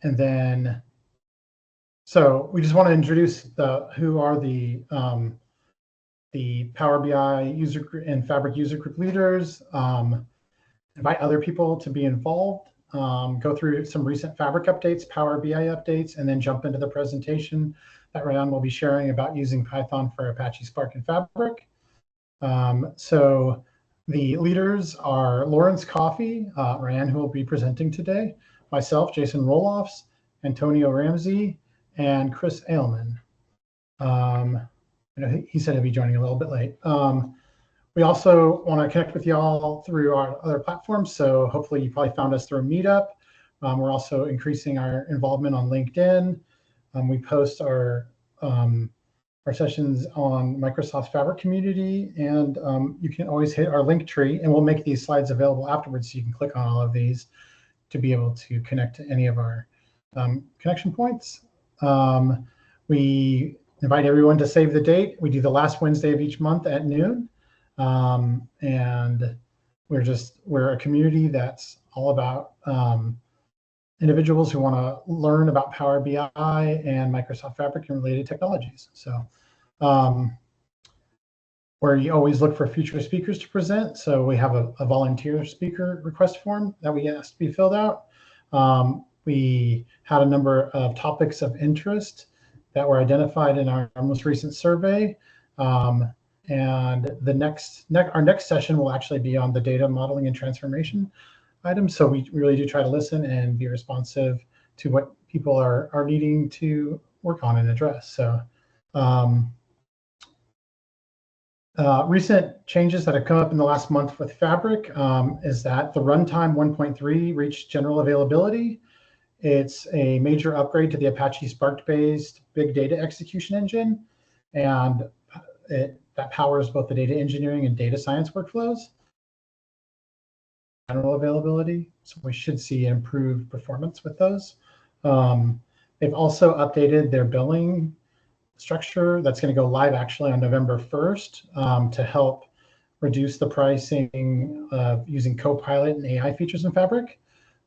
And then, so we just want to introduce who are the Power BI user group and Fabric user group leaders, invite other people to be involved, go through some recent Fabric updates, Power BI updates, and then jump into the presentation that Ryan will be sharing about using Python for Apache Spark and Fabric. So the leaders are Lawrence Coffey, Ryan, who will be presenting today, myself, Jason Roloffs, Antonio Ramsey, and Chris Ailman. He said he'll be joining a little bit late. We also want to connect with y'all through our other platforms. So hopefully you probably found us through Meetup. We're also increasing our involvement on LinkedIn. We post our sessions on Microsoft Fabric community, and you can always hit our link tree, and we'll make these slides available afterwards so you can click on all of these to be able to connect to any of our connection points. We invite everyone to save the date. We do the last Wednesday of each month at noon. And we're a community that's all about individuals who want to learn about Power BI and Microsoft Fabric and related technologies. So where you always look for future speakers to present. So we have a volunteer speaker request form that we asked to be filled out. We had a number of topics of interest that were identified in our most recent survey. And our next session will actually be on the data modeling and transformation items. So we really do try to listen and be responsive to what people are needing to work on and address. So recent changes that have come up in the last month with Fabric is that the runtime 1.3 reached general availability. It's a major upgrade to the Apache Spark-based big data execution engine, and that powers both the data engineering and data science workflows. General availability, so we should see improved performance with those. They've also updated their billing structure that's going to go live actually on November 1st to help reduce the pricing of using Copilot and AI features in Fabric.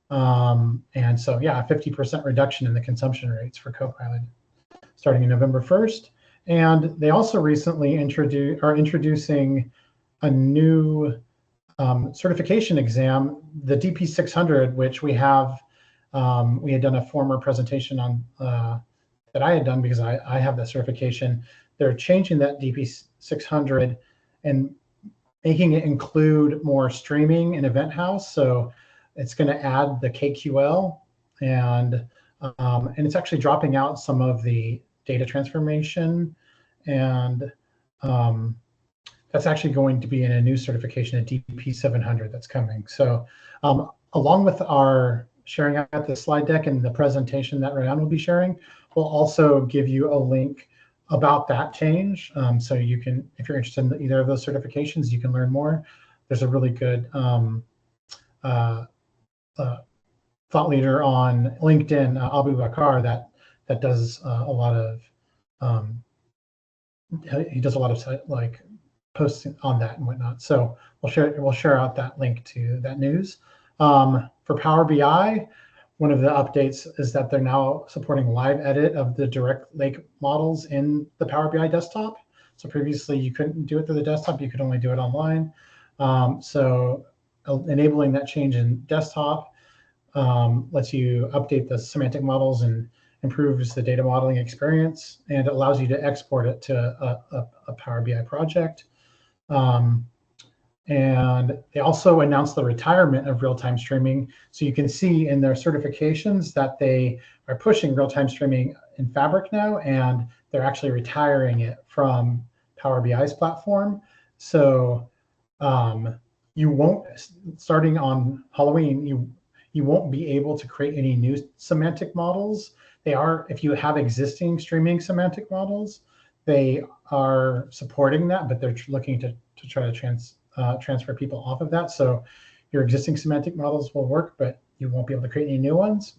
And so, yeah, a 50% reduction in the consumption rates for Copilot starting in November 1st. And they also recently are introducing a new certification exam, the DP600, which we had done a former presentation on that I had done because I have that certification. They're changing that DP600 and making it include more streaming and event house. So it's going to add the KQL, and it's actually dropping out some of the data transformation, and that's actually going to be in a new certification, a DP700 that's coming. So along with our sharing out the slide deck and the presentation that Ryan will be sharing, we'll also give you a link about that change. So you can, if you're interested in either of those certifications, you can learn more. There's a really good thought leader on LinkedIn, Abu Bakar, that does a lot of he does a lot of like posts on that and whatnot. So we'll share out that link to that news. For Power BI, one of the updates is that they're now supporting live edit of the direct lake models in the Power BI desktop. So previously you couldn't do it through the desktop, you could only do it online. So enabling that change in desktop lets you update the semantic models and improves the data modeling experience, and allows you to export it to a Power BI project. And they also announced the retirement of real-time streaming. So you can see in their certifications that they are pushing real-time streaming in Fabric now, and they're actually retiring it from Power BI's platform. So you won't, starting on Halloween, you won't be able to create any new semantic models. They are, if you have existing streaming semantic models, they are supporting that, but they're looking to try to transfer people off of that. So your existing semantic models will work, but you won't be able to create any new ones.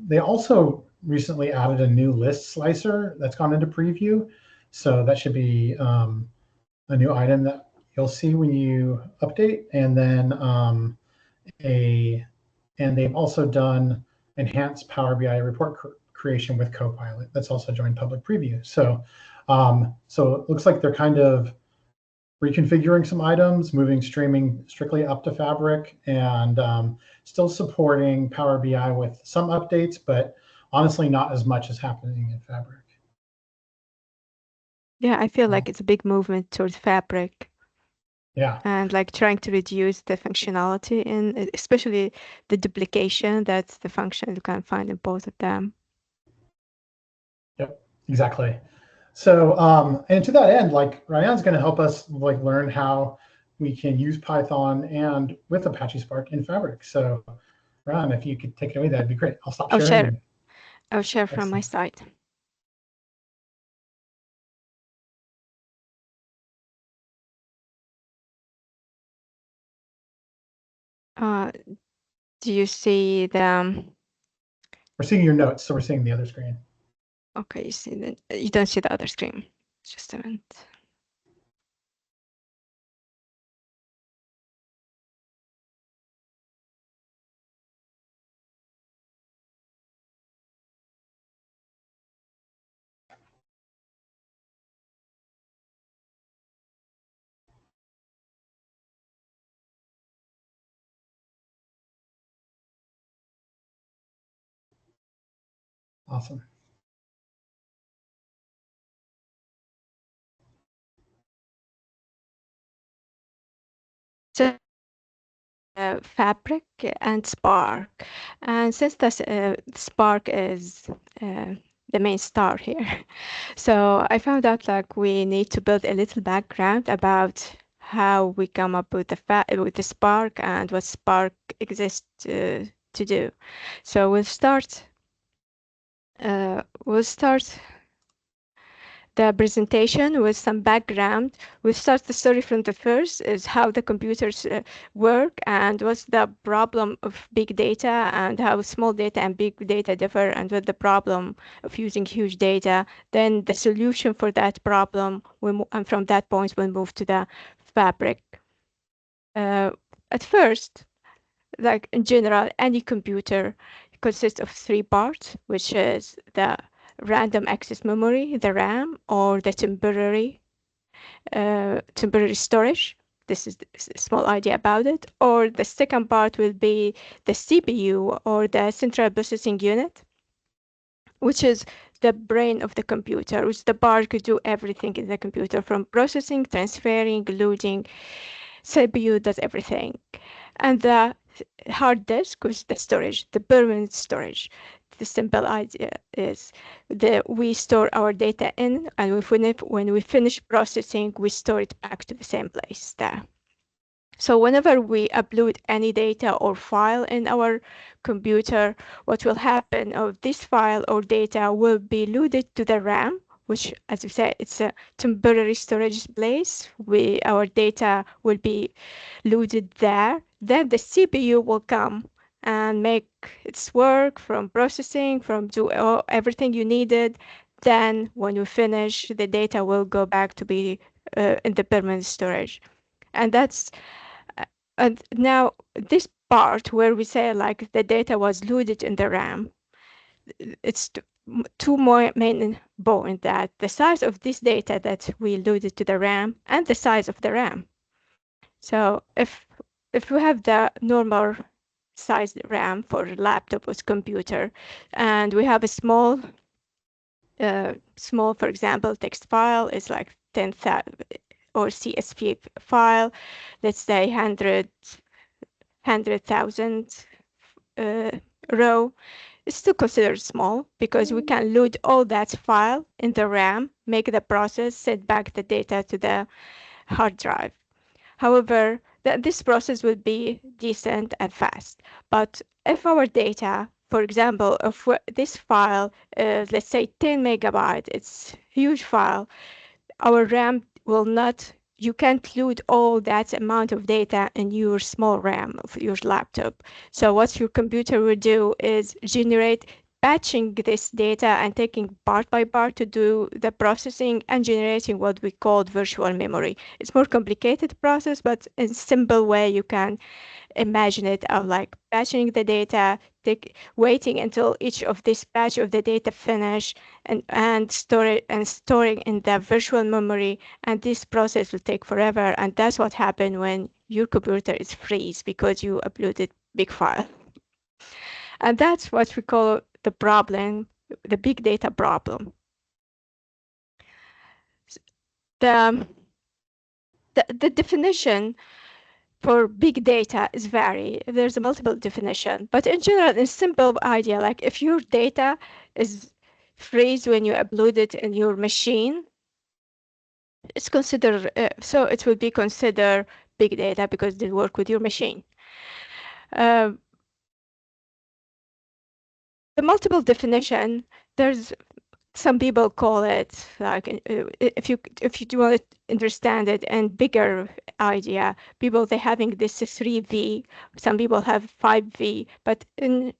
They also recently added a new list slicer that's gone into preview. So that should be a new item that you'll see when you update. And then and they've also done enhanced Power BI report creation with Copilot. That's also joined public preview. So, so it looks like they're kind of reconfiguring some items, moving streaming strictly up to Fabric, and still supporting Power BI with some updates, but honestly, not as much as happening in Fabric. Yeah, I feel like it's a big movement towards Fabric. Yeah. And like trying to reduce the functionality in, especially the duplication. That's the function you can find in both of them. Yep, exactly. So, and to that end, like Ryan's going to help us like learn how we can use Python and with Apache Spark in Fabric. So, Ryan, if you could take it away, that'd be great. I'll stop sharing. I'll share from my side. Do you see the? We're seeing your notes, so we're seeing the other screen. Okay, you see the, you don't see the other screen. Just a minute. Awesome. So Fabric and Spark, and since the Spark is the main star here, so I found out like we need to build a little background about how we come up with the Spark and what Spark exists to do. So we'll start. We'll start the presentation with some background. We start the story from the first is how the computers work and what's the problem of big data and how small data and big data differ and what the problem of using huge data. Then the solution for that problem, and from that point we'll move to the Fabric. At first, like in general, any computer consists of three parts, which is the random access memory, the RAM, or the temporary storage. This is a small idea about it. Or the second part will be the CPU or the central processing unit, which is the brain of the computer, which the part could do everything in the computer from processing, transferring, loading. CPU does everything. And the hard disk is the storage, the permanent storage. The simple idea is that we store our data in, and when we finish processing, we store it back to the same place there. So whenever we upload any data or file in our computer, what will happen of this file or data will be loaded to the RAM, which, as you said, it's a temporary storage place. Our data will be loaded there. Then the CPU will come and make its work from processing, from do everything you needed. Then when you finish, the data will go back to be in the permanent storage. And that's and now this part where we say like the data was loaded in the RAM, it's two more main points that the size of this data that we loaded to the RAM and the size of the RAM. So if we have the normal size RAM for laptop or computer, and we have a small, for example, text file is like 10,000 or CSV file, let's say 100,000 row, it's still considered small because we can load all that file in the RAM, make the process, send back the data to the hard drive. However, this process will be decent and fast. But if our data, for example, if this file is, let's say, 10 megabyte, it's a huge file, our RAM will not, you can't load all that amount of data in your small RAM of your laptop. So what your computer will do is generate batching this data and taking part by part to do the processing and generating what we call virtual memory. It's more complicated process, but in a simple way you can imagine it of like batching the data, waiting until each of this batch of the data finish and storing in the virtual memory. And this process will take forever. And that's what happened when your computer is freeze because you uploaded big file. And that's what we call the problem, the big data problem. The definition for big data is vary. There's a multiple definition, but in general, a simple idea, like if your data is freeze when you upload it in your machine, it's considered, so it will be considered big data because they work with your machine. The multiple definition, there's some people call it like if you do want to understand it and bigger idea, people they having this 3V, some people have 5V, but in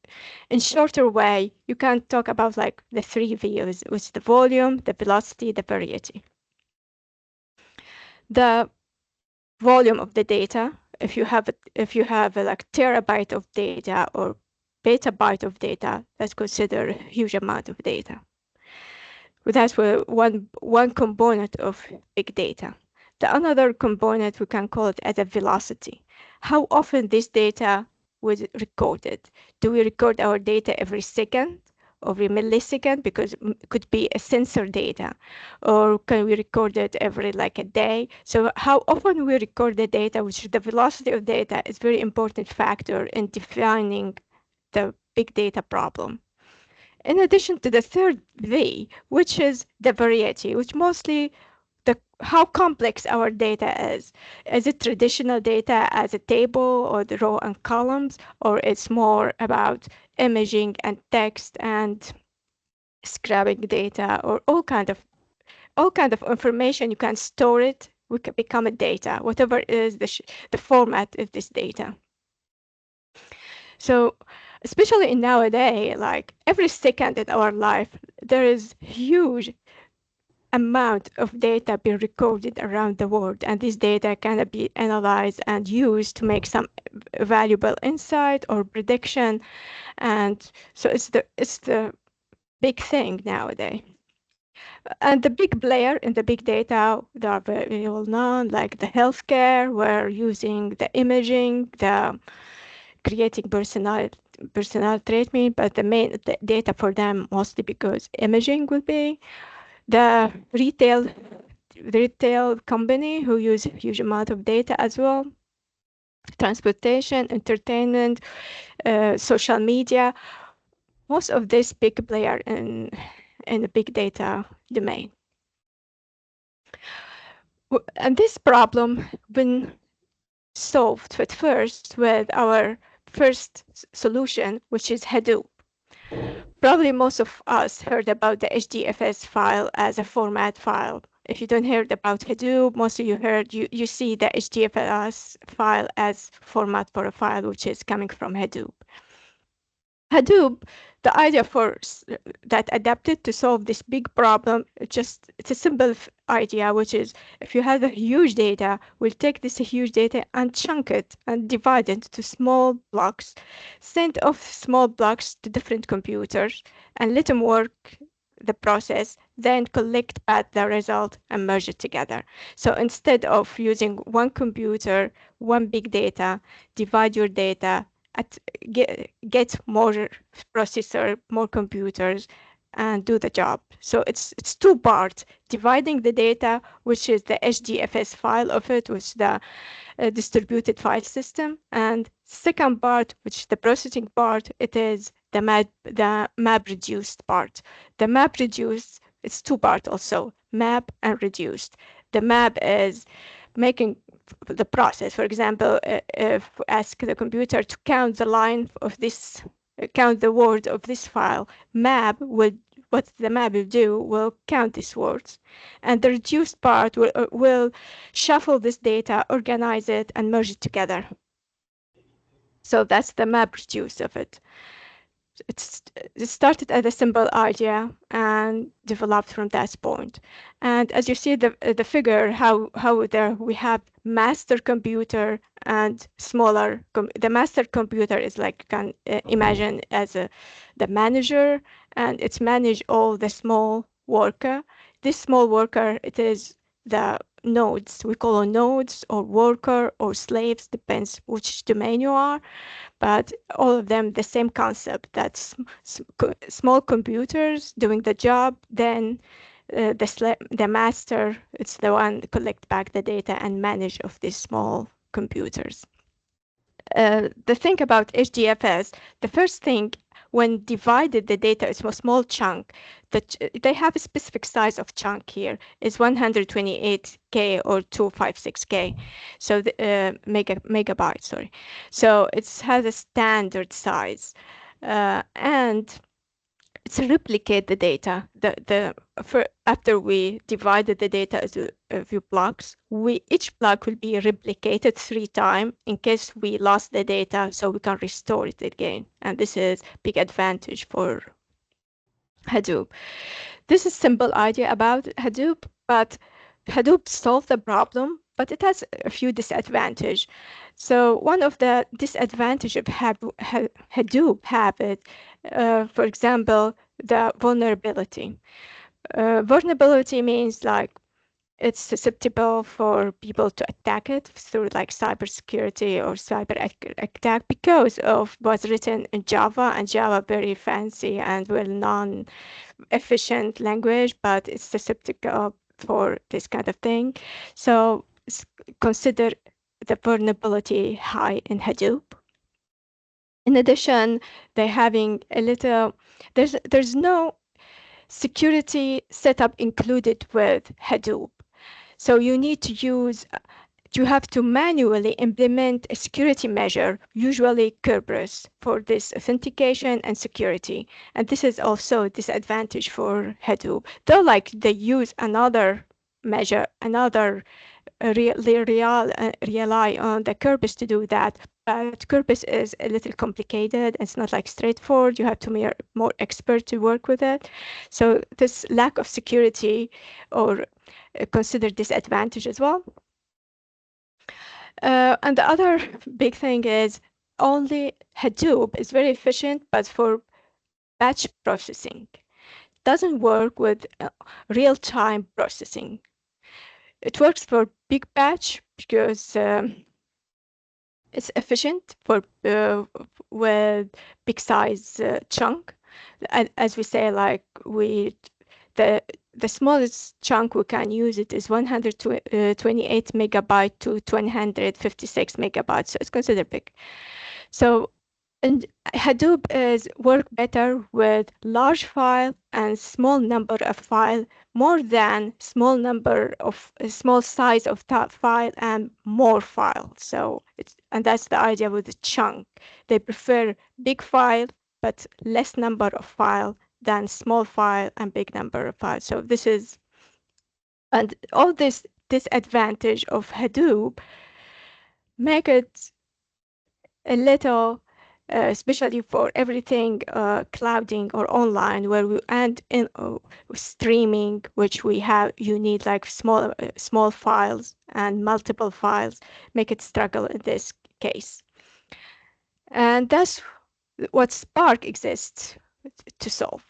shorter way you can talk about like the 3V with the volume, the velocity, the variety. The volume of the data, if you have a like terabyte of data or petabyte of data, that's considered a huge amount of data. That's one component of big data. The another component, we can call it as a velocity. How often this data was recorded? Do we record our data every second, every millisecond? Because it could be a sensor data. Or can we record it every like a day? So how often we record the data, which is the velocity of data, is very important factor in defining the big data problem. In addition to the third V, which is the variety, which mostly how complex our data is. Is it traditional data as a table or the row and columns, or it's more about imaging and text and scrubbing data, or all kind of information you can store it, we can become a data, whatever is the format of this data. So especially in nowadays, like every second in our life, there is huge amount of data being recorded around the world, and this data can be analyzed and used to make some valuable insight or prediction. And so it's the big thing nowadays. And the big player in the big data, they are very well known, like the healthcare, we're using the imaging, the creating personal treatment, but the main data for them mostly because imaging will be the retail company who use huge amount of data as well, transportation, entertainment, social media, most of this big player in the big data domain. And this problem been solved at first with our first solution, which is Hadoop. Probably most of us heard about the HDFS file as a format file. If you don't heard about Hadoop, most of you see the HDFS file as format for a file which is coming from Hadoop. Hadoop, the idea for that adapted to solve this big problem, it's a simple idea, which is if you have a huge data, we'll take this huge data and chunk it and divide it to small blocks, send off small blocks to different computers and let them work the process, then collect back the result and merge it together. So instead of using one computer, one big data, divide your data, get more processor, more computers, and do the job. So it's two parts: dividing the data, which is the HDFS file of it, which is the distributed file system, and second part, which is the processing part, it is the map reduced part. The map reduced, it's two part also, map and reduced. The map is making the process. For example, if we ask the computer to count the line of this, count the word of this file, what the map will do will count these words. And the reduced part will shuffle this data, organize it, and merge it together. So that's the map reduced of it. it started as a simple idea and developed from that point. And as you see the figure, how there we have master computer and smaller. The master computer is like you can imagine as the manager, and it's manage all the small worker. This small worker, it is the nodes. We call them nodes or worker or slaves, depends which domain you are, but all of them the same concept. That's small computers doing the job. Then the master, it's the one collect back the data and manage of these small computers. The thing about HDFS, the first thing when divided the data into a small chunk, that they have a specific size of chunk here is 128K or 256K, so the megabytes, sorry. So it has a standard size, and it's replicate the data. After we divided the data into a few blocks, each block will be replicated 3 times in case we lost the data, so we can restore it again. And this is big advantage for Hadoop. This is simple idea about Hadoop, but Hadoop solved the problem, but it has a few disadvantages. So one of the disadvantages of Hadoop habit, for example, the vulnerability. Vulnerability means like it's susceptible for people to attack it through like cybersecurity or cyber attack because of what's written in Java, and Java very fancy and well non-efficient language, but it's susceptible for this kind of thing. So consider the vulnerability high in Hadoop. In addition, they're having a little, there's no security setup included with Hadoop. So you need to you have to manually implement a security measure, usually Kerberos, for this authentication and security. And this is also a disadvantage for Hadoop. Though like they use another measure, another rely on the Kerberos to do that, but Kerberos is a little complicated. It's not like straightforward. You have to be more expert to work with it. So this lack of security or considered disadvantage as well. And the other big thing is only Hadoop is very efficient, but for batch processing. Doesn't work with real-time processing. It works for big batch because it's efficient for with big size chunk. As we say, like the smallest chunk we can use it is 128 megabyte to 256 megabytes. So it's considered big. So and Hadoop is work better with large file and small number of file more than small number of small size of that file and more file. So and that's the idea with the chunk. They prefer big file but less number of file than small file and big number of files. So this is, and all this disadvantage of Hadoop make it a little, especially for everything clouding or online, where we and in streaming, which we have, you need like small files and multiple files, make it struggle in this case. And that's what Spark exists to solve.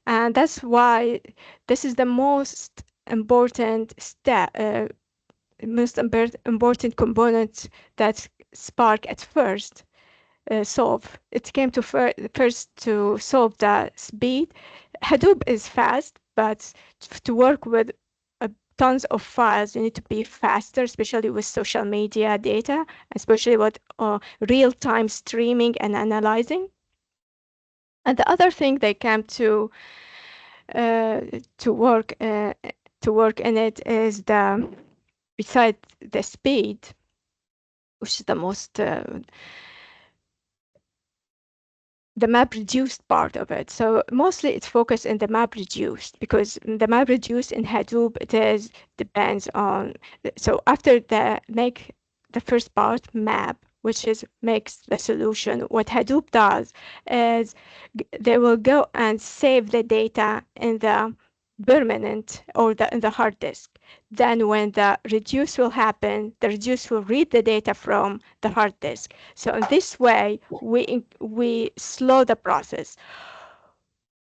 And that's why this is the most important step, important component that Spark at first solve. It came to first to solve the speed. Hadoop is fast, but to work with tons of files, you need to be faster, especially with social media data, especially with real-time streaming and analyzing. And the other thing they came to work in it is besides the speed, which is the most the map reduced part of it. So mostly it's focused in the map reduced, because the map reduced in Hadoop, depends on, so after the first part map, which is makes the solution. What Hadoop does is they will go and save the data in the permanent or in the hard disk. Then when the reduce will happen, the reduce will read the data from the hard disk. So in this way, we slow the process.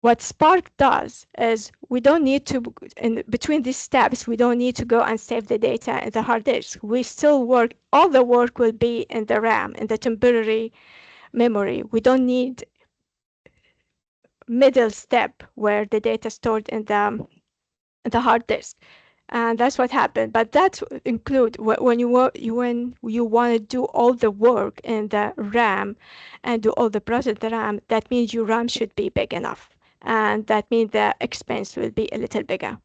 What Spark does is we don't need to, in between these steps, we don't need to go and save the data in the hard disk. We still work, all the work will be in the RAM, in the temporary memory. We don't need middle step where the data stored in the hard disk. And that's what happened. But that include when you want to do all the work in the RAM and do all the process in the RAM, that means your RAM should be big enough. And that means the expense will be a little bigger.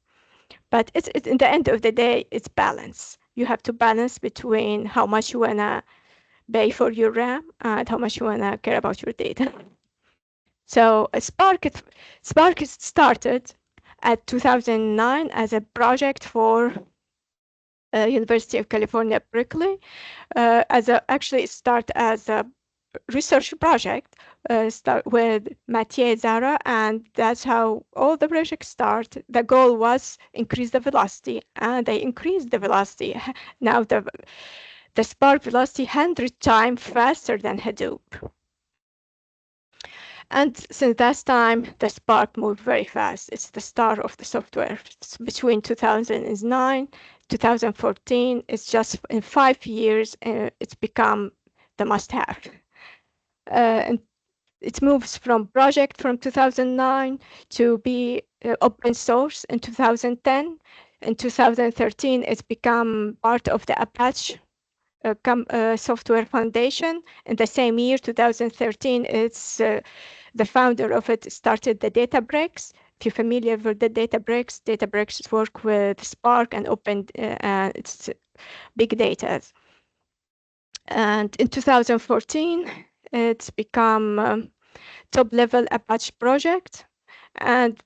But it's in the end of the day, it's balance. You have to balance between how much you wanna pay for your RAM and how much you wanna care about your data. So Spark started at 2009 as a project for University of California, Berkeley. Actually start as a research project, start with Mathieu Zara, and that's how all the projects start. The goal was increase the velocity, and they increased the velocity. Now the Spark velocity 100 times faster than Hadoop. And since that time, the Spark moved very fast. It's the star of the software. It's between 2009, 2014. It's just in 5 years, it's become the must-have. And it moves from project from 2009 to be open source in 2010. In 2013, it's become part of the Apache Software Foundation. In the same year, 2013, it's the founder of it started the Databricks. If you're familiar with the Databricks work with Spark and open it's big data. And in 2014, it's become top-level Apache project and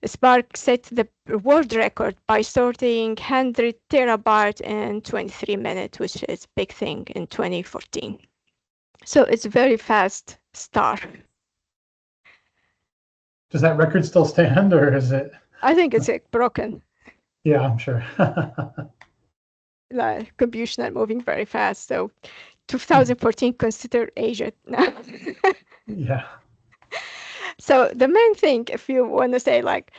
Spark set the world record by sorting 100 terabytes in 23 minutes, which is a big thing in 2014. So it's a very fast start. Does that record still stand, or is it? I think it's broken. Yeah, I'm sure. Like computational moving very fast. So 2014 considered aged now. Yeah. So the main thing, if you want to say like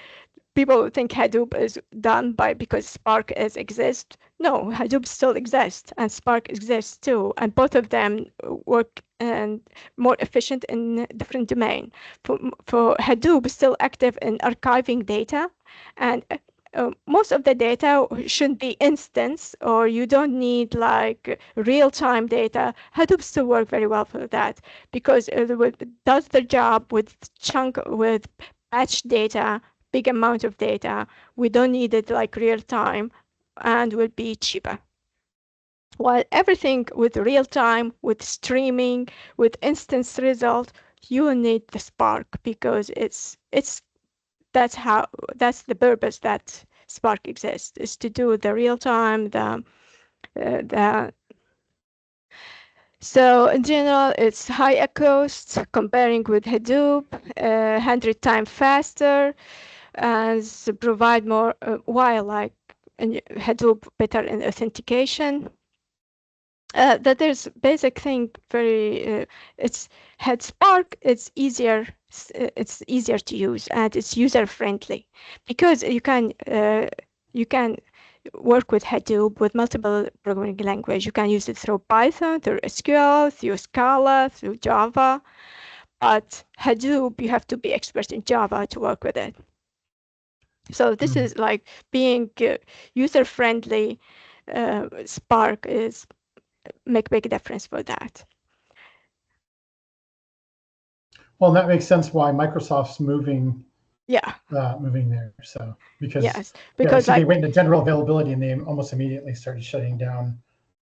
people think Hadoop is done because Spark exists. No, Hadoop still exists and Spark exists too, and both of them work and more efficient in different domain. For Hadoop is still active in archiving data, and most of the data shouldn't be instance, or you don't need like real-time data. Hadoop still work very well for that because it does the job with batch data, big amount of data. We don't need it like real time and will be cheaper. While everything with real time, with streaming, with instance result, you need the Spark because that's the purpose that Spark exists, is to do the real time, so in general, it's high cost comparing with Hadoop, 100 times faster, and provide more while like Hadoop better in authentication. That there's basic thing very it's Spark. It's easier to use and it's user friendly because you can work with Hadoop with multiple programming language. You can use it through Python, through SQL, through Scala, through Java. But Hadoop, you have to be expert in Java to work with it. So this is like being user-friendly. Spark is make big difference for that. Well, that makes sense why Microsoft's moving. Yeah. Moving there. So because yes, because they went into general availability and they almost immediately started shutting down.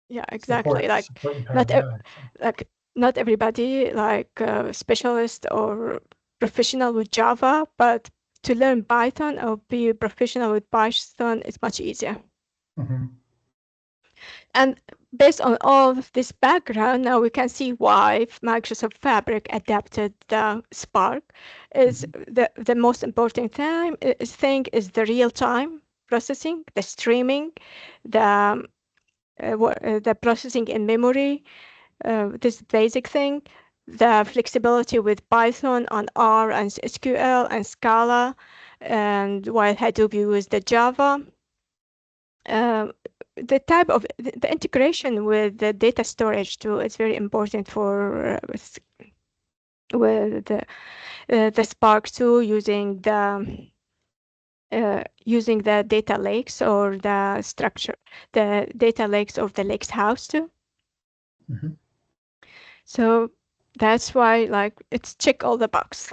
Yeah, exactly. Not everybody like specialist or professional with Java, but to learn Python or be professional with Python is much easier. Mm-hmm. And based on all of this background, now we can see why Microsoft Fabric adapted the Spark. Is the most important thing is the real-time processing, the streaming, the the processing in memory, this basic thing, the flexibility with Python on R and SQL and Scala, and while Hadoop uses the Java. The type of the integration with the data storage too is very important for with the Spark 2 using the data lakes or the structure, the data lakes of the lakes house too. Mm-hmm. So that's why like it's check all the box.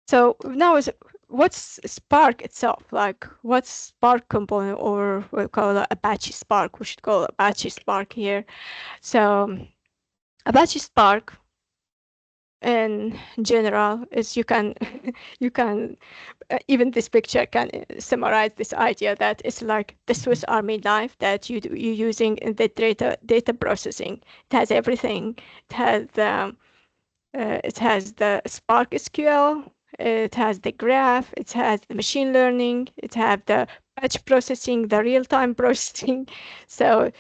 So now is what's Spark itself? Like what's Spark component, or we call it Apache Spark. We should call it Apache Spark here. So Apache Spark in general is you can you can even this picture can summarize this idea that it's like the Swiss Army knife that you're using in the data processing. It has everything. It has the Spark SQL, it has the graph, it has the machine learning, it has the batch processing, the real-time processing. So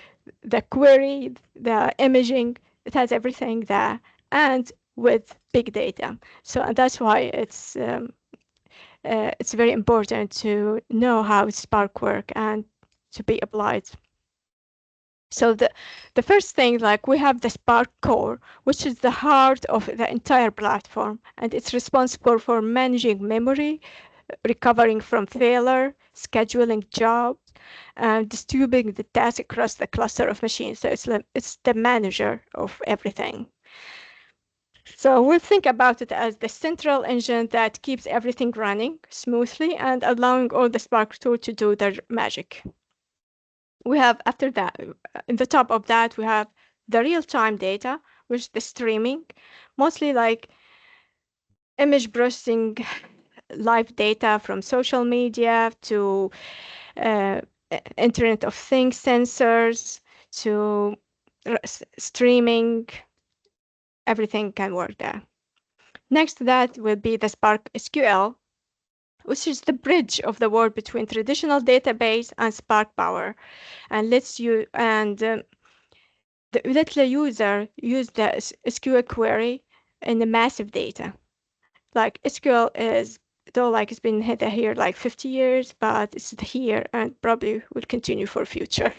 the query, the imaging, it has everything there, and with big data. So that's why it's very important to know how Spark work and to be applied. So the first thing, like we have the Spark core, which is the heart of the entire platform, and it's responsible for managing memory, recovering from failure, scheduling jobs, and distributing the task across the cluster of machines. So it's the manager of everything. So we'll think about it as the central engine that keeps everything running smoothly and allowing all the Spark tool to do their magic. We have after that, in the top of that, we have the real-time data, which is the streaming, mostly like image processing, live data from social media to uh, Internet of Things sensors to streaming, everything can work there. Next to that will be the Spark SQL, which is the bridge of the word between traditional database and Spark Power, and lets you let the user use the SQL query in the massive data. Like SQL is though like it's been here like 50 years, but it's here and probably will continue for future.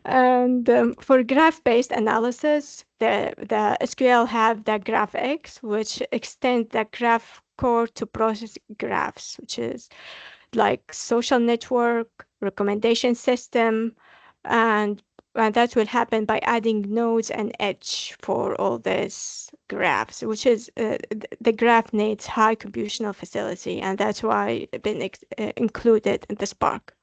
And for graph-based analysis, the SQL have the GraphX, which extends the graph core to process graphs, which is like social network, recommendation system, and that will happen by adding nodes and edge for all these graphs, which is the graph needs high computational facility, and that's why it's been included in the Spark.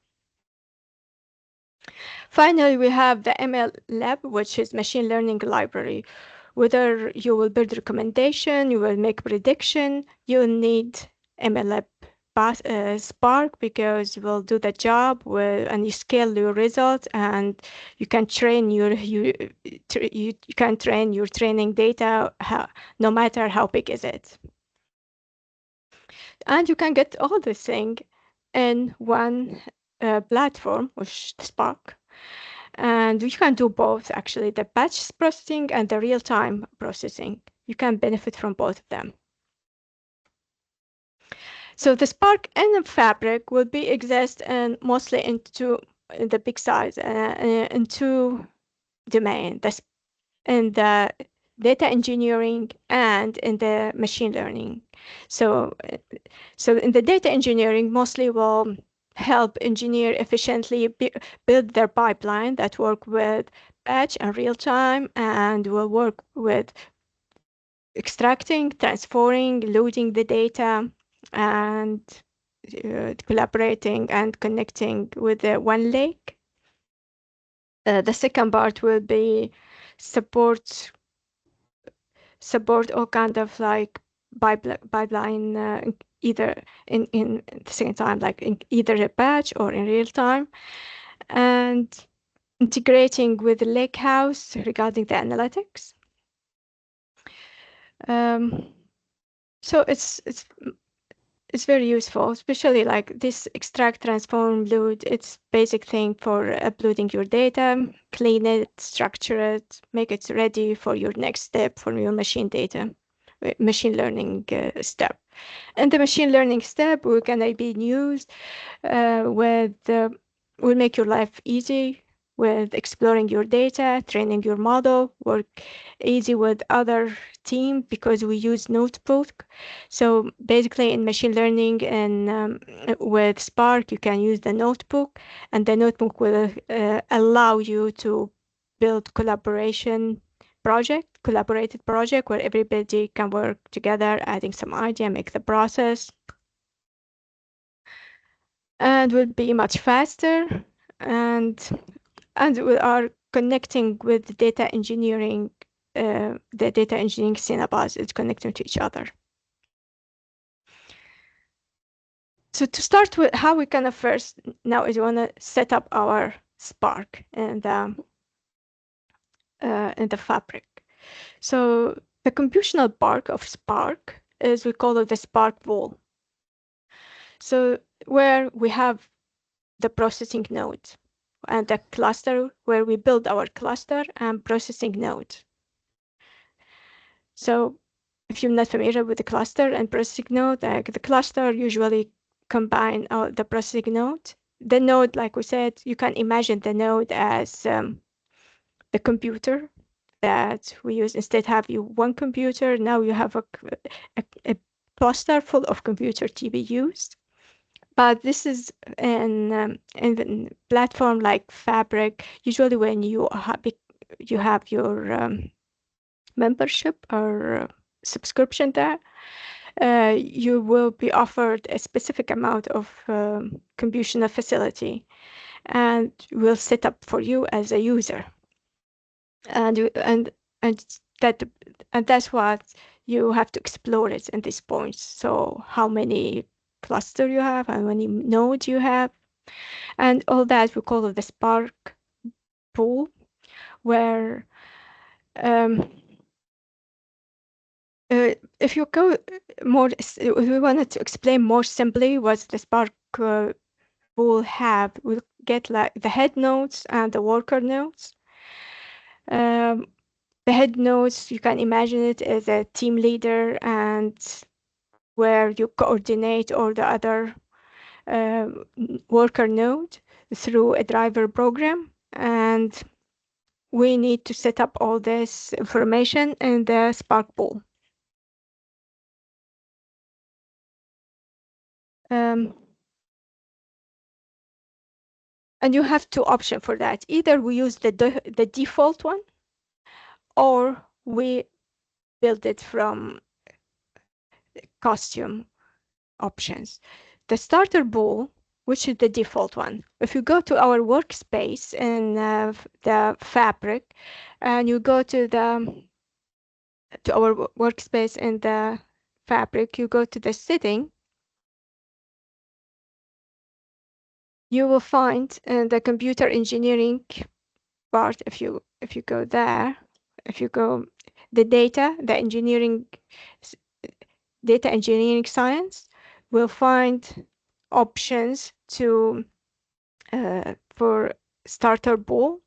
Finally, we have the ML Lab, which is machine learning library. Whether you will build recommendation, you will make prediction, you'll need ML Lab Spark because it will do the job and you scale your results and you can train you can train your training data no matter how big is it. And you can get all this thing in one platform, which is Spark. And you can do both, actually, the batch processing and the real-time processing. You can benefit from both of them. So the Spark and the Fabric will be exist in mostly into the big size in two domains, in the data engineering and in the machine learning. So in the data engineering, mostly will help engineer efficiently build their pipeline that work with batch and real time and will work with extracting, transferring, loading the data, and collaborating and connecting with the one lake. The second part will be support all kind of like pipeline either in the same time, like in either a batch or in real time, and integrating with the Lakehouse regarding the analytics. So it's very useful, especially like this extract, transform, load. It's basic thing for uploading your data, clean it, structure it, make it ready for your next step for your machine data, machine learning step. And the machine learning step we're gonna be used with will make your life easy with exploring your data, training your model, work easy with other team because we use notebook. So basically in machine learning and with Spark, you can use the notebook, and the notebook will allow you to build collaborated project where everybody can work together, adding some idea, make the process, and will be much faster. And we are connecting with the data engineering syllabus is connecting to each other. So to start with, how we kind of first now is we want to set up our Spark and in the fabric. So the computational part of Spark is, we call it the Spark pool. So where we have the processing node and the cluster where we build our cluster and processing node. So if you're not familiar with the cluster and processing node, the cluster usually combine the processing node. The node, like we said, you can imagine the node as the computer that we use. Instead have you one computer, now you have a cluster full of computer to be used. But this is in a platform like Fabric. Usually when you have your membership or subscription there, you will be offered a specific amount of computational facility, and will set up for you as a user. And that's what you have to explore it in these points. So how many cluster you have, how many nodes you have, and all that we call it the Spark pool, where if you go more, if we wanted to explain more simply what the Spark pool have, we'll get like the head nodes and the worker nodes. The head nodes, you can imagine it as a team leader, and where you coordinate all the other worker node through a driver program. And we need to set up all this information in the Spark pool. And you have two options for that. Either we use the default one, or we build it from custom options. The starter pool, which is the default one. If you go to our workspace in the Fabric, and you go to our workspace in the Fabric, you go to the setting, you will find in the computer engineering part, if you go there, if you go the data engineering science, will find options to for starter pool.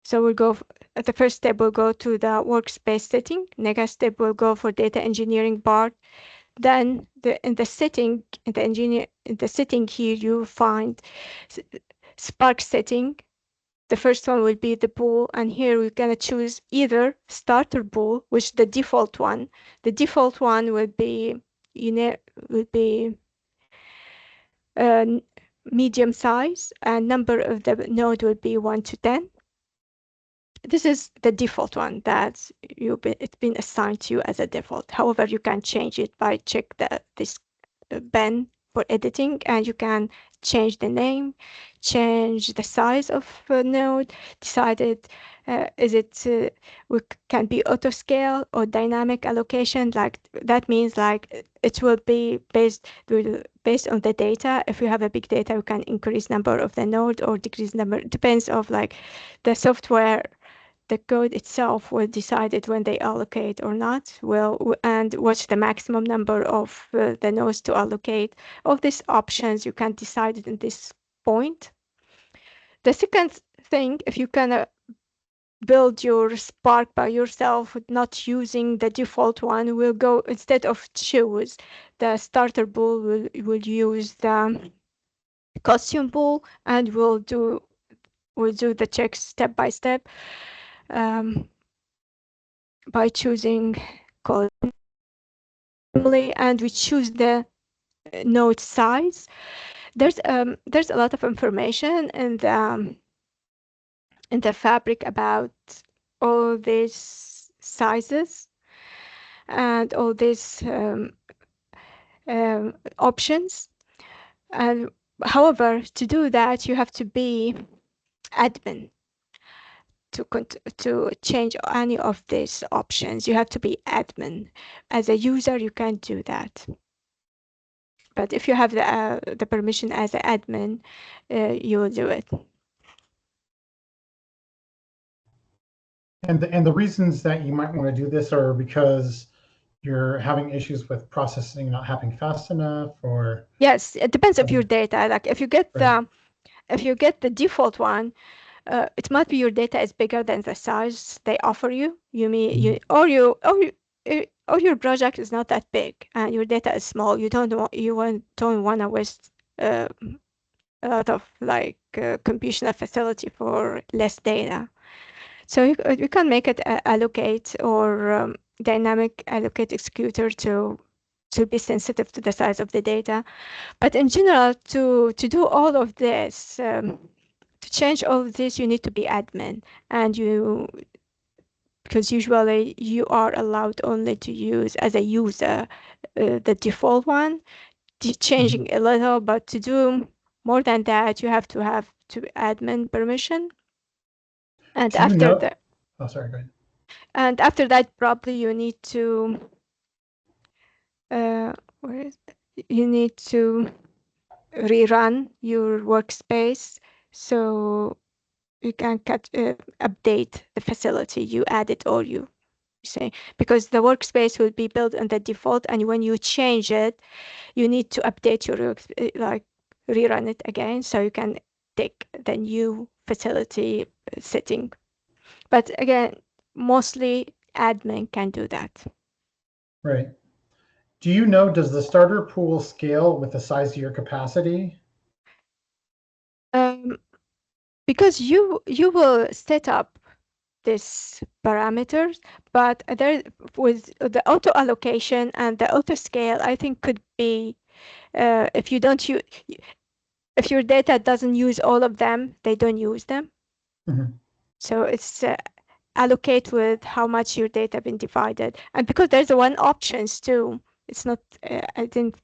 So we'll go at the first step, we'll go to the workspace setting. Next step, we'll go for data engineering part. Then in the setting here, you find Spark setting. The first one will be the pool, and here we're gonna choose either starter pool, which the default one. The default one will be medium size, and number of the node will be 1 to 10. This is the default one that it's been assigned to you as a default. However, you can change it by check this pen for editing, and you can change the name, change the size of a node, decided can be auto scale or dynamic allocation. Like that means like it will be based on the data. If you have a big data, you can increase number of the node or decrease number. It depends of like the software. The code itself will decide it when they allocate or not. And what's the maximum number of the nodes to allocate. All these options you can decide it in this point. The second thing, if you can build your Spark by yourself, not using the default one, will go instead of choose the starter pool, will use the costume pool, and we'll do the checks step by step by choosing column, and we choose the node size. There's a lot of information in the fabric about all these sizes and all these options. And however, to do that, you have to be admin to change any of these options. You have to be admin. As a user, you can't do that. But if you have the permission as an admin, you will do it. And the reasons that you might want to do this are because you're having issues with processing not happening fast enough, or yes, it depends of your data. Like if you get the default one, it might be your data is bigger than the size they offer you. Or your project is not that big and your data is small. You don't want to waste a lot of like computational facility for less data. So you can make it allocate or dynamic allocate executor to be sensitive to the size of the data. But in general, to do all of this, to change all of this, you need to be admin, and because usually you are allowed only to use as a user the default one, changing a little, but to do more than that, you have to have admin permission. And do you after know? that, Oh, sorry, go ahead. and after that, probably you need to you need to rerun your workspace so you can update the facility you added, or you say, because the workspace will be built on the default, and when you change it, you need to update your like rerun it again so you can take the new facility setting. But again, mostly admin can do that. Right. Do you know, does the starter pool scale with the size of your capacity? Because you will set up these parameters, but there with the auto allocation and the auto scale, I think could be if you don't use, if your data doesn't use all of them, they don't use them. So it's allocate with how much your data been divided, and because there's one options too, it's not I didn't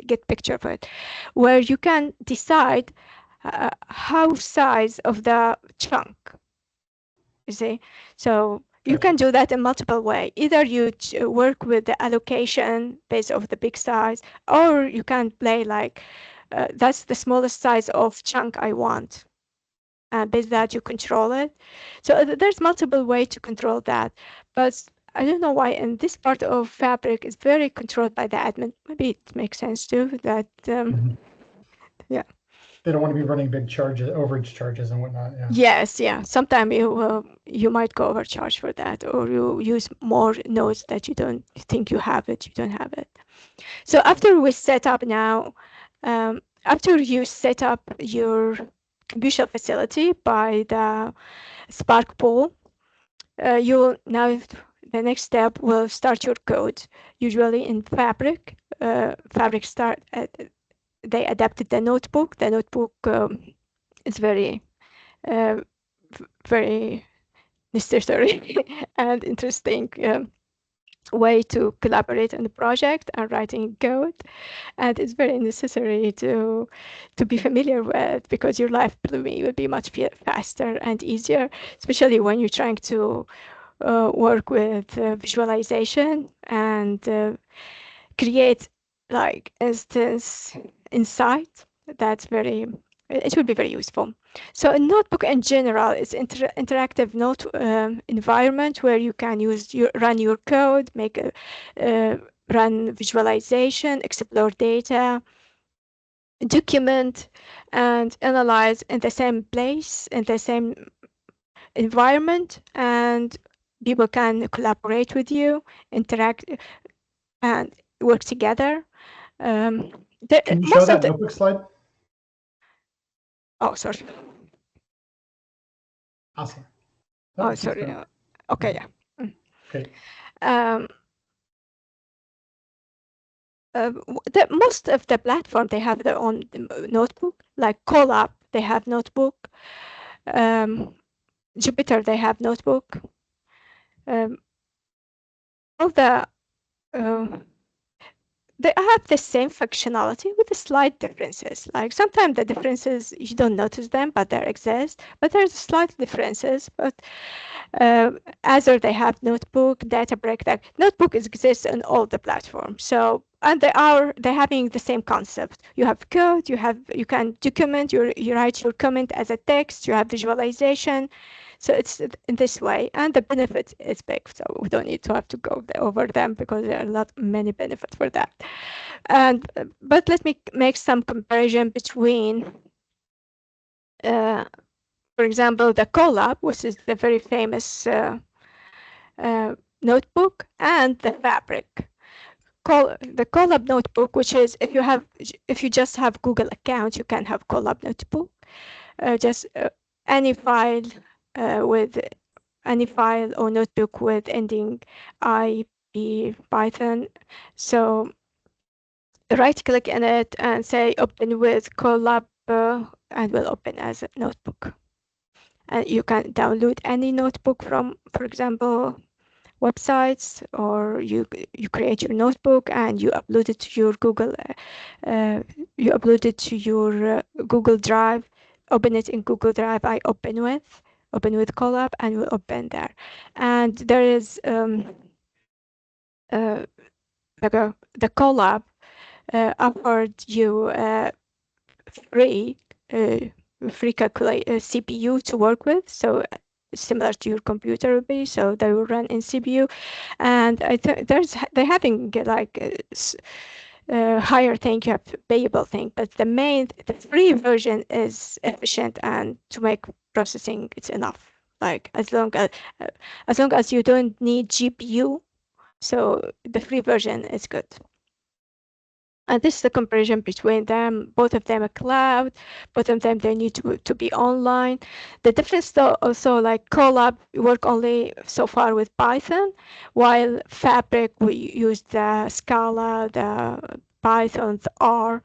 get picture of it, where you can decide how size of the chunk, you see. So you can do that in multiple ways. Either you work with the allocation based off the big size, or you can play like that's the smallest size of chunk I want. Based that you control it. So there's multiple ways to control that. But I don't know why in this part of Fabric is very controlled by the admin. Maybe it makes sense too that yeah. They don't want to be running big charges, overage charges and whatnot. Yeah. Yes, yeah. Sometimes you might go overcharge for that, or you use more nodes that you don't think you have it. You don't have it. So after we set up now, after you set up your computational facility by the Spark pool, you'll now the next step will start your code. Usually in Fabric, Fabric start. They adapted the notebook. The notebook is very very necessary and interesting way to collaborate on the project and writing code, and it's very necessary to be familiar with, because your life, believe me, will be much faster and easier, especially when you're trying to work with visualization and create like instance insight. That's very, it will be very useful. So a notebook in general is interactive note environment where you can run your code, make a run visualization, explore data, document, and analyze in the same place, in the same environment, and people can collaborate with you, interact, and work together. Um, Can you show most of that the notebook slide? oh sorry Awesome. oh Keep sorry going. okay, yeah. Okay. Um, most of the platform, they have their own notebook, like Colab, they have notebook. Jupyter, they have notebook. All the they have the same functionality with the slight differences. Like sometimes the differences, you don't notice them, but they exist. But there's slight differences. But uh, Azure, they have notebook, Databricks, that notebook exists in all the platforms. So, and they're having the same concept. You have code, you can document, you write your comment as a text, you have visualization. So it's in this way, and the benefit is big. So we don't need to have to go over them because there are many benefits for that. And but let me make some comparison between, for example, the Colab, which is the very famous notebook, and the Fabric. The Colab notebook, which is if you just have Google account, you can have Colab notebook. Just any file with any file or notebook with ending IP Python. So right click in it and say open with Colab, and will open as a notebook. And you can download any notebook from, for example, websites, or you create your notebook and you upload it to your Google Drive. Open it in Google Drive. I open with Colab, and will open there. And there is the Colab offered you free uh, free calculate CPU to work with. So similar to your computer would be. So they will run in CPU, and I think they're having like higher thing, you have payable thing, but the free version is efficient, and to make processing it's enough. Like as long as you don't need GPU, so the free version is good. And this is the comparison between them. Both of them are cloud. Both of them, they need to be online. The difference though, also like Colab, we work only so far with Python, while Fabric, we use the Scala, the Python, the R.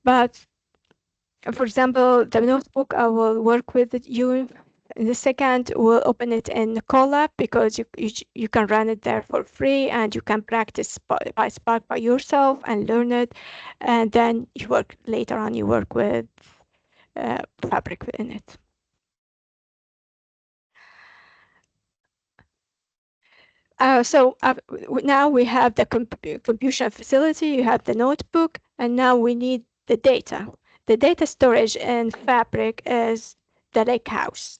But for example, the notebook I will work with you in the second, we'll open it in Colab because you can run it there for free, and you can practice by Spark by yourself and learn it, and then you work later on. You work with Fabric in it. So now we have the computation facility. You have the notebook, and now we need the data. The data storage in Fabric is the lakehouse,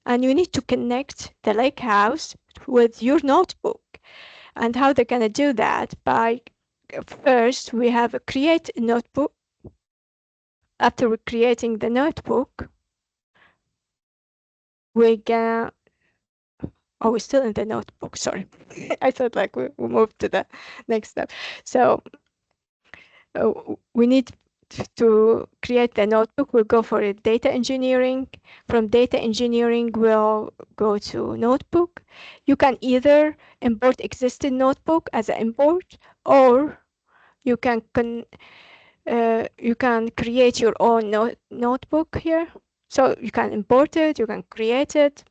and you need to connect the lakehouse with your notebook. And how they're going to do that? By first, we have a create notebook. After we're creating the notebook, we're gonna, oh, we're still in the notebook, sorry. I thought like we moved to the next step. So we need to create the notebook. We'll go for data engineering. From data engineering, we'll go to notebook. You can either import existing notebook as an import, or you can create your own notebook here. So you can import it, you can create it.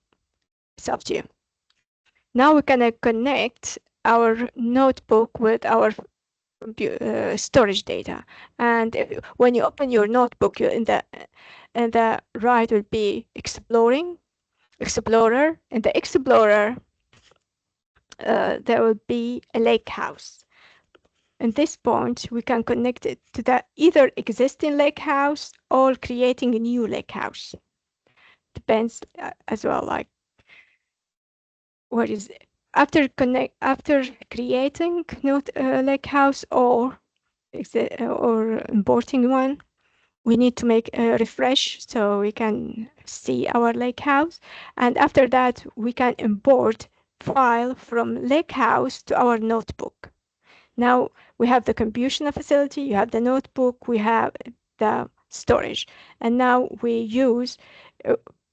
It's up to you. Now we're gonna connect our notebook with our storage data. And when you open your notebook, in the right will be Explorer. In the Explorer, there will be a lake house. At this point, we can connect it to the either existing lake house or creating a new lake house. Depends as well, like what is after creating node lake house or importing one. We need to make a refresh so we can see our lake house, and after that we can import file from lake house to our notebook. Now we have the computational facility, you have the notebook, we have the storage, and now we use,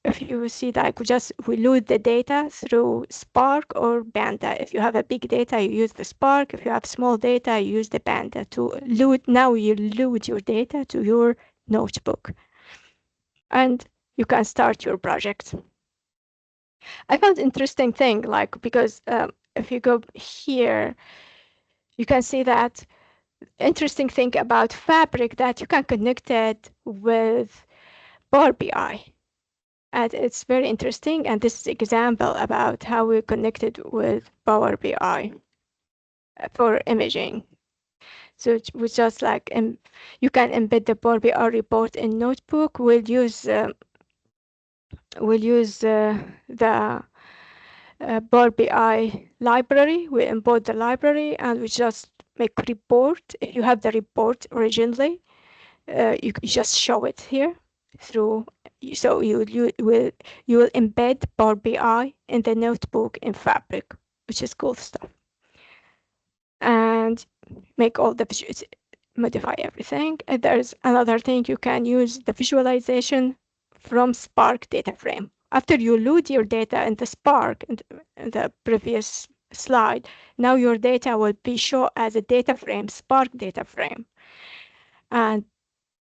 if you see that we load the data through Spark or Panda. If you have a big data, you use the Spark. If you have small data, you use the Panda to load. Now you load your data to your notebook, and you can start your project. I found interesting thing, like, because if you go here, you can see that interesting thing about Fabric, that you can connect it with Power BI. And it's very interesting. And this is example about how we connected with Power BI for imaging. So it was just like, you can embed the Power BI report in Notebook. We'll use the Power BI library. We import the library and we just make report. If you have the report originally, you just show it here through. So you will embed Power BI in the notebook in Fabric, which is cool stuff, and make all the modify everything. And there's another thing, you can use the visualization from Spark data frame. After you load your data in the Spark in the previous slide, now your data will be shown as a data frame, Spark data frame. And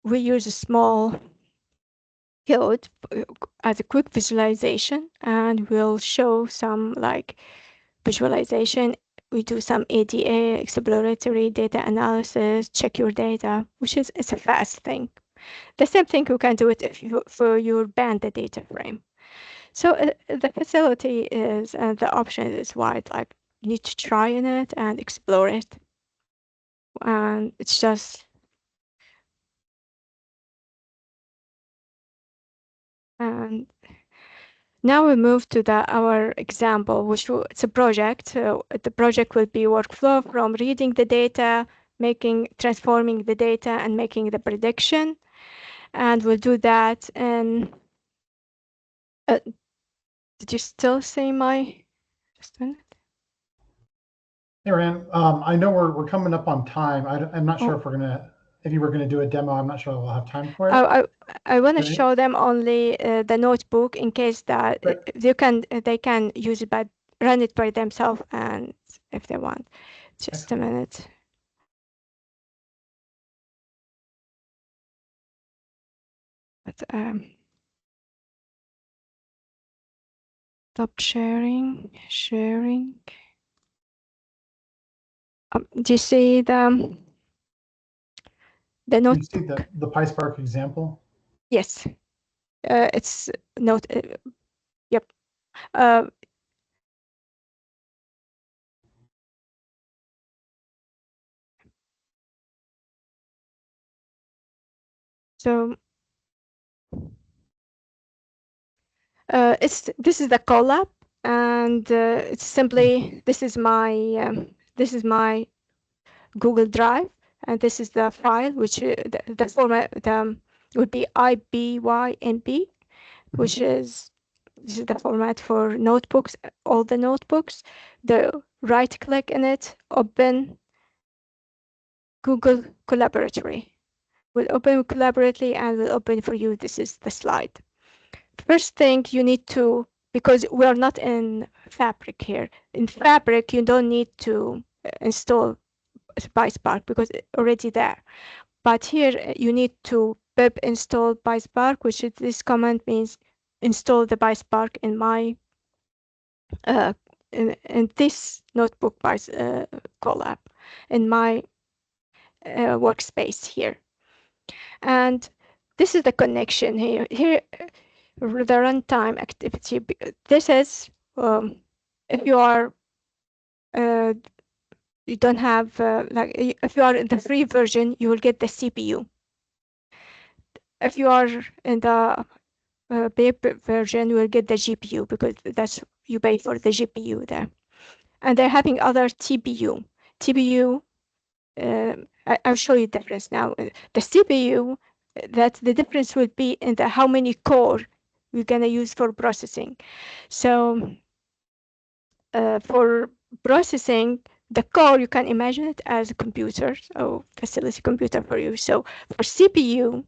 we use a small code as a quick visualization, and we'll show some like visualization. We do some ADA, exploratory data analysis, check your data, which is it's a fast thing. The same thing you can do it for your Panda data frame. So the facility is, and the option is wide, like you need to try in it and explore it. And it's just, and now we move to our example, which it's a project. So the project will be workflow from reading the data, transforming the data, and making the prediction. And we'll do that. And did you still see my? Just a minute. Hey, Rand, I know we're coming up on time. I'm not sure if you were gonna do a demo. I'm not sure we'll have time for it. I want to show them only the notebook in case that they can use it, but run it by themselves, and if they want. Just a minute. But stop sharing. Do you see the notebook? You see the PySpark example? Yes. It's note. Yep. So this is the collab, and it's simply this is my Google Drive, and this is the file, which the format would be IBYNB, which is this is the format for notebooks, all the notebooks. Right click in it, open Google Collaboratory. We'll open Collaboratory and we'll open for you. This is the slide. First thing you need to, because we are not in Fabric here. In Fabric, you don't need to install PySpark because it's already there. But here you need to pip install PySpark, which is this command means install the PySpark in my in this notebook by Colab in my workspace here. And this is the connection here. Here, the runtime activity. This is if you are you don't have like if you are in the free version, you will get the CPU. If you are in the paid version, you will get the GPU because that's you pay for the GPU there. And they're having other TPU. TPU, I'll show you the difference now. The CPU, that the difference will be in the how many core we're gonna use for processing. So for processing, the core, you can imagine it as a computer, so facility computer for you. So for CPU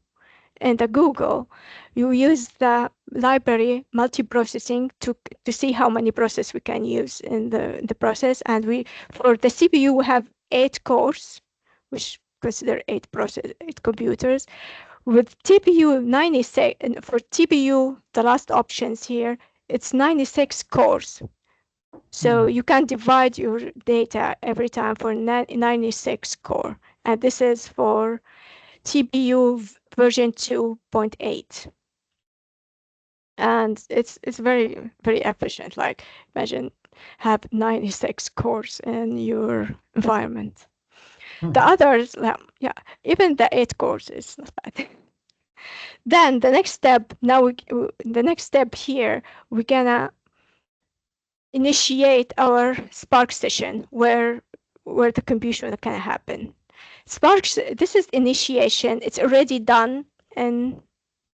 and the Google, you use the library multiprocessing to see how many process we can use in the process. And we for the CPU we have 8 cores, which consider 8 computers. With TPU 96, and for TPU, the last options here, it's 96 cores. So you can divide your data every time for 96 core. And this is for TPU version 2.8. And it's very, very efficient. Like imagine have 96 cores in your environment. The others, yeah, even the 8 cores is not bad. Then the next step, the next step here, we're gonna initiate our Spark session where the computation can happen. Spark, this is initiation. It's already done in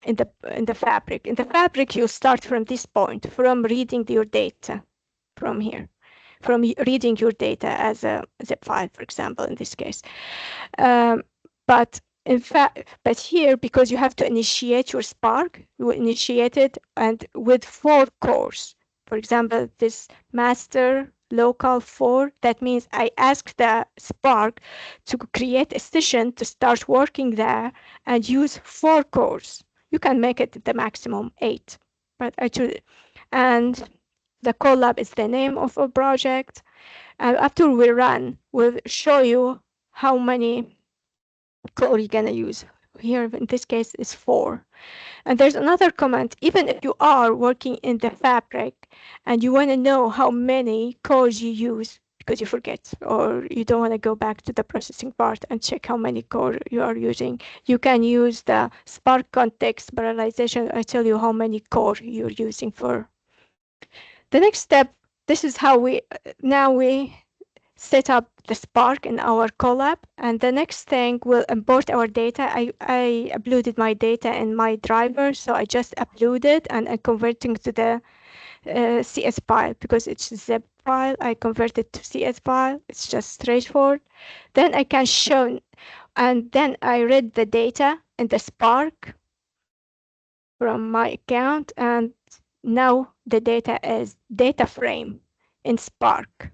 the fabric. In the fabric, you start from this point, from reading your data from here, from reading your data as a zip file, for example, in this case. But in fact, but here, because you have to initiate your Spark, you initiate it and with 4 cores. For example, this master local 4, that means I ask the Spark to create a session to start working there and use 4 cores. You can make it the maximum 8, but I choose it. And the Colab is the name of a project. And after we run, we'll show you how many core you're gonna use. Here, in this case, is 4. And there's another comment, even if you are working in the fabric and you want to know how many cores you use because you forget or you don't want to go back to the processing part and check how many core you are using, you can use the Spark context parallelization. I tell you how many core you're using for. The next step, this is how we set up the Spark in our Colab, and the next thing will import our data. I uploaded my data in my driver, so I just uploaded and I'm converting to the CS file because it's a zip file. I convert it to CS file. It's just straightforward. Then I can show, and then I read the data in the Spark from my account, and now the data is data frame in Spark.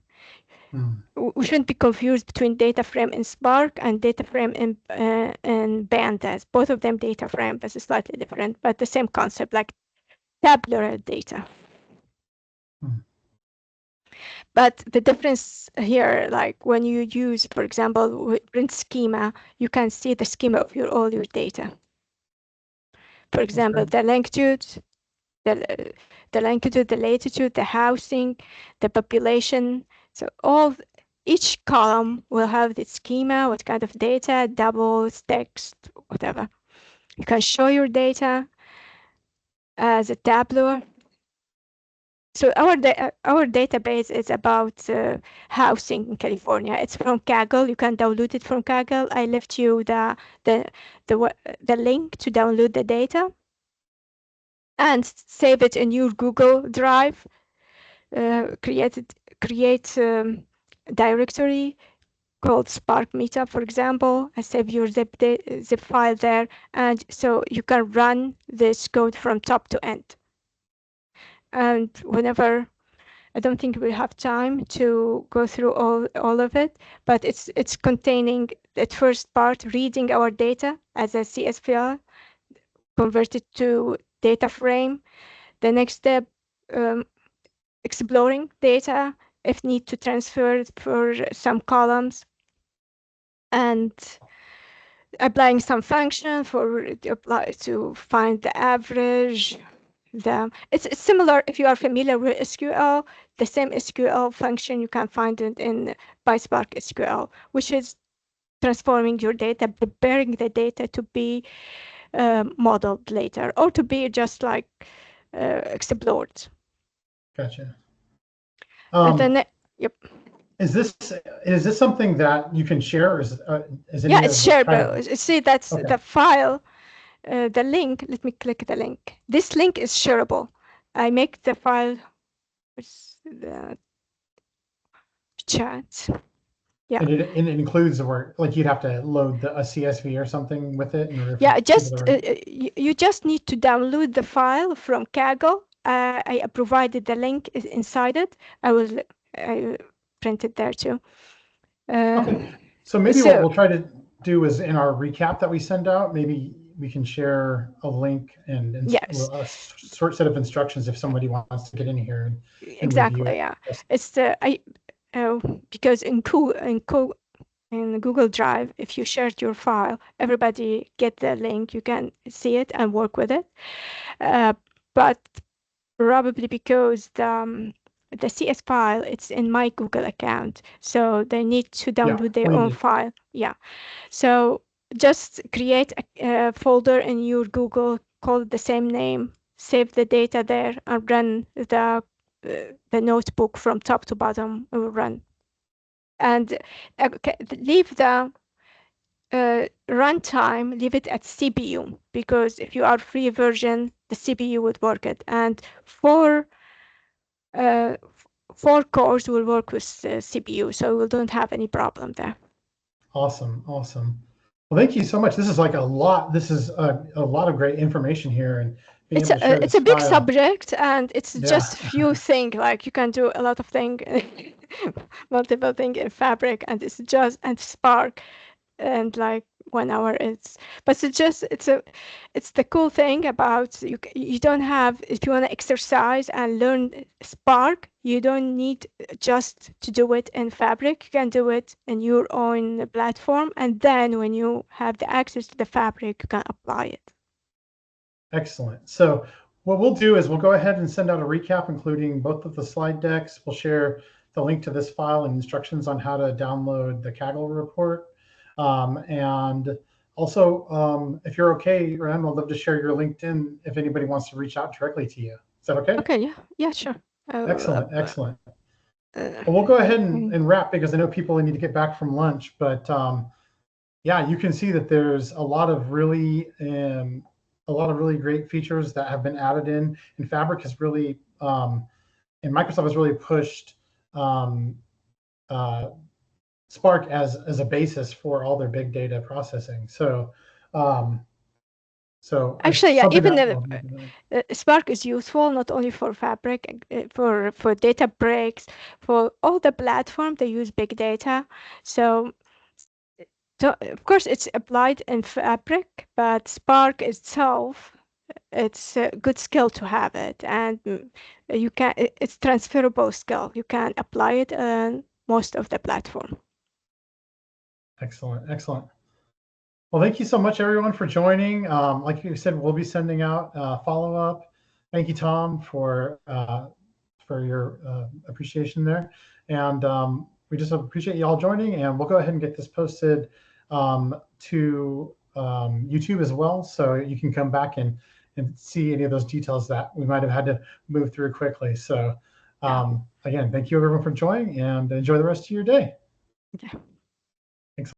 We shouldn't be confused between data frame in Spark and data frame in Pandas. Both of them data frame, but it's slightly different, but the same concept, like tabular data. But the difference here, like when you use, for example, print schema, you can see the schema of all your data. For example, the longitude, the longitude, the latitude, the housing, the population. So each column will have the schema, what kind of data, doubles, text, whatever. You can show your data as a tabular. So our database is about housing in California. It's from Kaggle. You can download it from Kaggle. I left you the link to download the data and save it in your Google Drive. Create directory called Spark Meetup, for example, and save your zip file there, and so you can run this code from top to end. And whenever, I don't think we have time to go through all of it, but it's containing that first part, reading our data as a CSV, converted to data frame. The next step, exploring data, if need to transfer for some columns, and applying some function to find the average. It's similar if you are familiar with SQL. The same SQL function you can find it in PySpark SQL, which is transforming your data, preparing the data to be modeled later or to be just like explored. Gotcha. Yep. Is this something that you can share? Or is any Yeah, of it's the shareable. See, that's Okay. the file. The link, let me click the link. This link is shareable. I make the file with the chat. Yeah. And it includes the work, like you'd have to load a CSV or something with it in order for Yeah, people to you just need to download the file from Kaggle. I provided the link inside it. I print it there too. Okay, so maybe what So we'll try to do is in our recap that we send out, maybe we can share a link and yes, a short set of instructions if somebody wants to get in here and review exactly. it. Yeah, it's because in Google Drive, if you shared your file, everybody get the link. You can see it and work with it. But probably because the CS file, it's in my Google account, so they need to download their own file. Yeah. So just create a folder in your Google, call it the same name, save the data there, and run the notebook from top to bottom. It will run, and leave the runtime, leave it at CPU, because if you are free version, the CPU would work it, and uh, 4 cores will work with CPU, so we don't have any problem there. Awesome. Well, thank you so much. This is like a lot. This is a lot of great information here, and being able to share It's this a big file. subject, and it's Yeah. just few things. Like you can do a lot of things, multiple things in Fabric, and and Spark, and like 1 hour but it's the cool thing about you don't have, if you want to exercise and learn Spark, you don't need just to do it in Fabric. You can do it in your own platform, and then when you have the access to the Fabric, you can apply it. Excellent. So what we'll do is we'll go ahead and send out a recap, including both of the slide decks. We'll share the link to this file and instructions on how to download the Kaggle report. And also, if you're okay, Ram, I'd love to share your LinkedIn if anybody wants to reach out directly to you. Is that okay? Okay, yeah, sure. Excellent. Well, we'll go ahead and wrap because I know people need to get back from lunch. But yeah, you can see that there's a lot of really great features that have been added in. And Fabric has really, and Microsoft has really pushed Spark as a basis for all their big data processing. So, actually, yeah, even Spark is useful not only for Fabric, for Databricks, for all the platform they use big data. So of course it's applied in Fabric, but Spark itself, it's a good skill to have it, and it's transferable skill. You can apply it in most of the platform. Excellent. Well, thank you so much, everyone, for joining. Like you said, we'll be sending out follow-up. Thank you, Tom, for your appreciation there. And we just appreciate you all joining. And we'll go ahead and get this posted to YouTube as well, so you can come back and see any of those details that we might have had to move through quickly. So again, thank you, everyone, for joining, and enjoy the rest of your day. Yeah.